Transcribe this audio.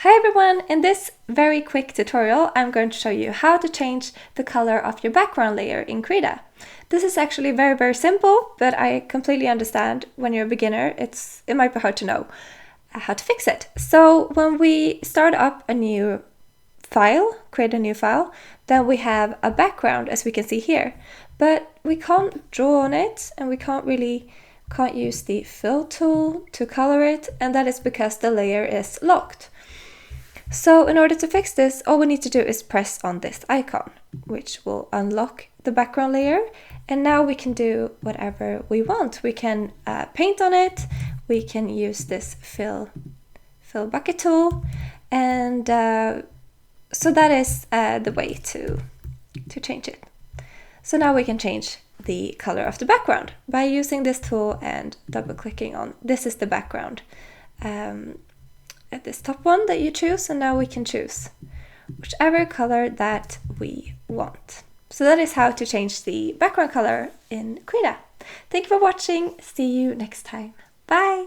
Hi everyone! In this very quick tutorial I'm going to show you how to change the color of your background layer in Krita. This is actually very simple, but I completely understand when you're a beginner it might be hard to know how to fix it. So when we start up a new file, create a new file, then we have a background as we can see here, but we can't draw on it and we can't use the fill tool to color it, and that is because the layer is locked. So in order to fix this, all we need to do is press on this icon, which will unlock the background layer, and now we can do whatever we want. We can paint on it, we can use this fill bucket tool, and so that is the way to change it. So now we can change the color of the background by using this tool and double clicking on this is the background. At this top one that you choose, and now we can choose whichever color that we want. So that is how to change the background color in Krita. Thank you for watching. See you next time. Bye!